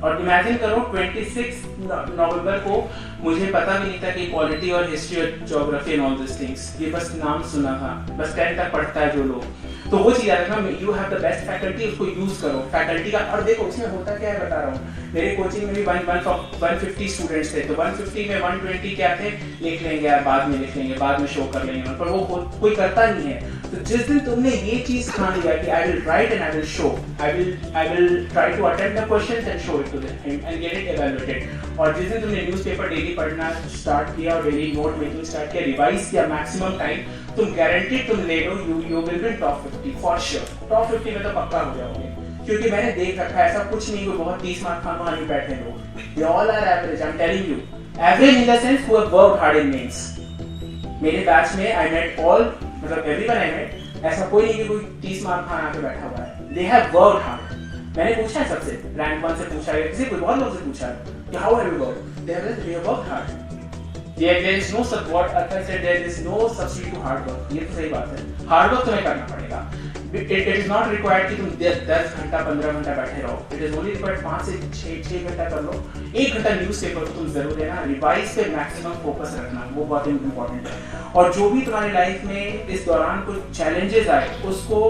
और इमेजिन करो 26 नवंबर को मुझे पता भी नहीं था कि पॉलिटी और हिस्ट्री और geography and all this things, ये बस नाम सुना था, बस 10 तक पढ़ता है जो लोग, तो वो चीज़ आता है, you have the best faculty, उसको यूज करो फैकल्टी का। और देखो इसमें होता क्या है बता रहा हूँ, मेरे कोचिंग में भी 150 स्टूडेंट्स थे, तो 150 में 120 क्या थे, लिख लेंगे यार, बाद में लिख लेंगे, बाद में शो कर लेंगे, पर वो कोई करता नहीं है। तो जिस दिन तुमने ये चीज ठान लिया कि I will write and I will show, I will try to attempt the questions and show it to them and get it evaluated, और जिस दिन तुमने न्यूज़पेपर डेली पढ़ना स्टार्ट किया और डेली नोट मेकिंग स्टार्ट किया, रिवाइज किया maximum time, तुम गारंटीड तुम ले लो, you will be top 50 for sure. Top 50 में तो पक्का हो जाओगे, क्योंकि मैंने देख रखा है ऐसा कुछ नहीं, कोई बहुत 30 मार्क खाने वाले बैठे लोग, they all are average, I am telling you, average in the sense who have worked hard in mains. मेरे बैच में आई मेट ऑल, मतलब एवरीवन आई मेट, ऐसा कोई नहीं कि कोई 30 मार्क खाना आके बैठा हुआ है, दे हैव वर्कड हार्ड। मैंने पूछा है सबसे, रैंक 1 से पूछा है, किसी बहुत लोगों से पूछा है कि how have you worked, they have worked hard. There is no support, as I said, there is no substitute to hard work. ये तो सही बात है, हार्ड वर्क तुम्हें करना पड़ेगा। It is not required कि तुम 10 घंटा 15 घंटा बैठे रहो, it is only required 5 से 6 घंटा कर लो, 1 घंटा न्यूज़पेपर को तुम जरूर देना, रिवाइज पे मैक्सिमम फोकस रखना, वो बहुत इंपॉर्टेंट है। और जो भी तुम्हारी लाइफ में इस दौरान कुछ चैलेंजेस आए, उसको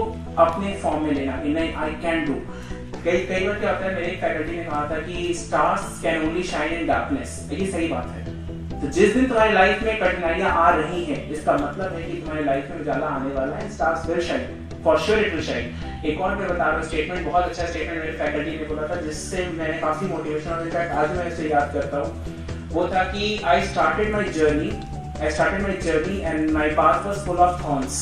अपने फॉर्म में लेना, नहीं आई कैन डू। कई बार क्या होता है, मेरे फैकल्टी ने कहा था कि stars can only shine in darkness, ये सही बात है। तो जिस दिन तुम्हारी लाइफ में कठिनाइयां आ रही हैं, इसका मतलब है कि तुम्हारी लाइफ में उजाला आने वाला है, stars will shine, for sure it will shine. एक और मैं बता रहा हूँ स्टेटमेंट, बहुत अच्छा स्टेटमेंट मेरे फैकल्टी ने बोला था, जिससे मैंने काफी मोटिवेशन, और इनफैक्ट आज मैं इसे याद करता हूँ। वो था कि I started my journey and my path was full of thorns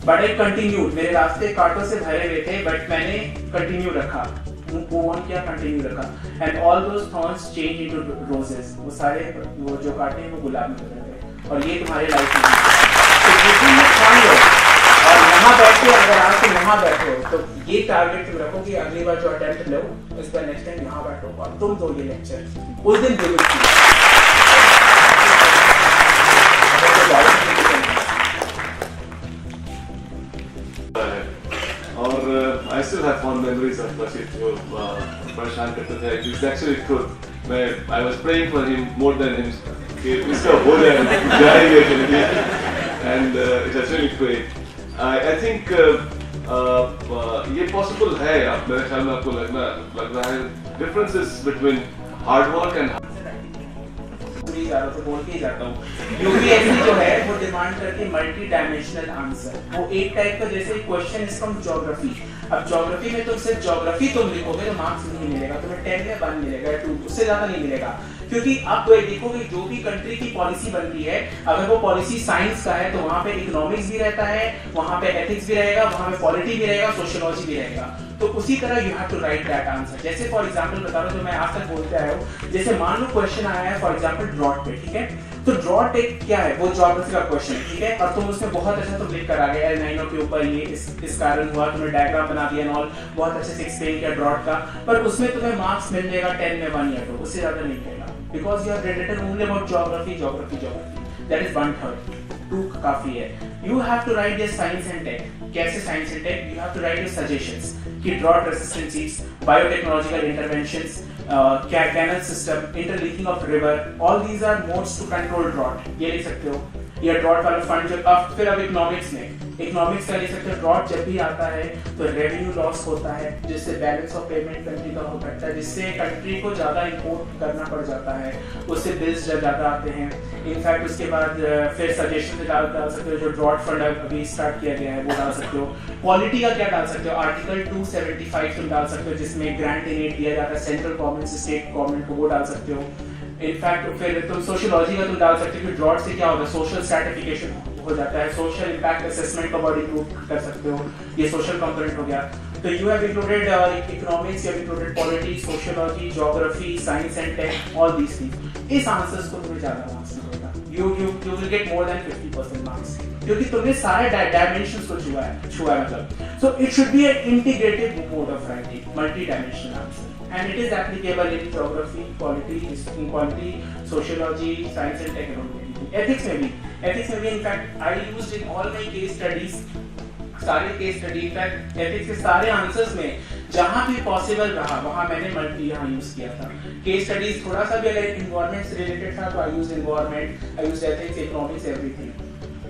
but I continued. मेरे रास्ते कांटों से भरे हुए थे, बट मैंने कंटिन्यू रखा, कंटिन्यू रखा, and all those thorns change into roses, वो सारे वो जो कांटे हैं वो गुलाब में बदल गए। और ये तुम्हारे लाइफ में और यहाँ बैठे, अगर आज तुम यहाँ बैठे हो तो ये टारगेट तुम रखो कि अगली बार जो अटेम्प्ट लो, इस बार नेक्स्ट टाइम यहाँ बैठो और तुम दो ये लेक्चर, उस दिन जरूर और I still have fond memories of Rashid जो परेशान करते थे। It's actually truth. I was praying for him more than him कि इसका हो जाएगा, and it was really great. I think ये possible है, आप मेरे ख्याल में आपको लग रहा है differences between hard work and बोल के ही जाता हूँ। यूपीएससी जो है वो डिमांड करती है मल्टी डायमेंशनल आंसर, वो एक टाइप का जैसे क्वेश्चन इज फ्रॉम ज्योग्राफी। अब ज्योग्राफी में तुम सिर्फ ज्योग्राफी तुम लिखोगे तो मार्क्स नहीं मिलेगा, तुम्हें 10 में 1 मिलेगा, 2 उससे ज्यादा नहीं मिलेगा। क्योंकि आप तो देखोगे जो भी कंट्री की पॉलिसी बनती है, अगर वो पॉलिसी साइंस का है तो वहाँ पे इकोनॉमिक्स भी रहता है, वहाँ पे एथिक्स भी रहेगा, वहाँ पे पॉलिटी भी रहेगा, सोशियोलॉजी भी रहेगा। तो उसी तरह you have to write that answer. जैसे फॉर एग्जांपल बता रहा हूँ, जो मैं आज तक बोलते आया हूँ, जैसे मान लो क्वेश्चन आया है फॉर एग्जांपल ड्रॉट पे, ठीक है, तो ड्रॉट एक क्या है, वो ज्योग्राफी का क्वेश्चन है, ठीक है, और तुम उसमें बहुत अच्छा तुम लिख कर आ गए, एल-नाइनो के ऊपर ये इस कारण हुआ, तुमने डायग्राम बना दिया एंड ऑल, बहुत अच्छे से एक्सप्लेन किया ड्रॉट का, पर उसमें तुम्हें मार्क्स मिल जाएगा 10 में 1 या 2, उससे ज्यादा नहीं मिलेगा, because you have written only about geography, that is 1/3, 2 काफी है। You have to write your science and tech. कैसे science and tech? You have to write your suggestions कि drought resistant seeds, biotechnological interventions, canal system, interlinking of river, all these are modes to control drought, ये लिख सकते हो। या drought वाला fund जो फिर अब इकोनॉमिक्स का लिख सकते हो, ड्रॉट जब भी आता है तो रेवेन्यू लॉस होता है, जिससे बैलेंस ऑफ पेमेंट कंट्री का हो सकता है, जिससे कंट्री को ज्यादा इंपोर्ट करना पड़ जाता है, उससे बिल्स ज्यादा आते हैं। इनफैक्ट उसके बाद फिर सजेशन से डाल सकते हो, जो ड्रॉट फंड अभी स्टार्ट किया गया है वो डाल सकते हो। पॉलिटी का क्या डाल सकते हो? आर्टिकल 275 तुम डाल सकते हो, जिसमें ग्रांट इन एड दिया जाता है सेंट्रल गवर्नमेंट से स्टेट गवर्नमेंट को, वो डाल सकते हो। इनफैक्ट फिर तुम सोशियोलॉजी का तुम डाल सकते हो कि ड्रॉट से क्या होता है, सोशल स्ट्रैटिफिकेशन हो जाता है, सोशल इंपैक्ट असेसमेंट का बॉडी ग्रुप कर सकते हो, ये सोशल कंपोनेंट हो गया। तो you have included economics, you have included polity, sociology, geography, science and tech, all these things. इस आंसर्स को तुम्हें ज्यादा मार्क्स मिलेगा, you will get more than 50% marks, क्योंकि तुमने सारे डायमेंशंस को छुआ है मतलब। So it should be an integrated mode of writing, multi-dimensional answer, and it is applicable in geography, quality, sociology, science and technology. Ethics में भी in fact I used in all my case studies, सारे case study, in fact ethics के सारे answers में जहाँ भी possible रहा वहाँ मैंने मल्टी यहाँ यूज किया था। केस स्टडीज थोड़ा सा भी अगर इन्वायरमेंट से रिलेटेड था तो I use environment, I use ethics, economics, everything.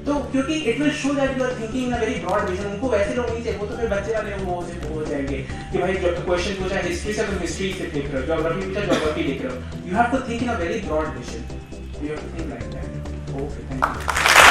तो क्योंकि it will show that you are thinking in a very broad vision. उनको वैसे लोग नहीं चाहिए, वो तो फिर बच्चे वाले वो हो जाएंगे कि भाई जो क्वेश्चन पूछा हिस्ट्री से तो हिस्ट्री से देख रहे हो, ज्योग्राफी पूछा ज्योग्राफी देख रहे हो। You have to think in a very broad vision, you have to think like that. Okay, thank you.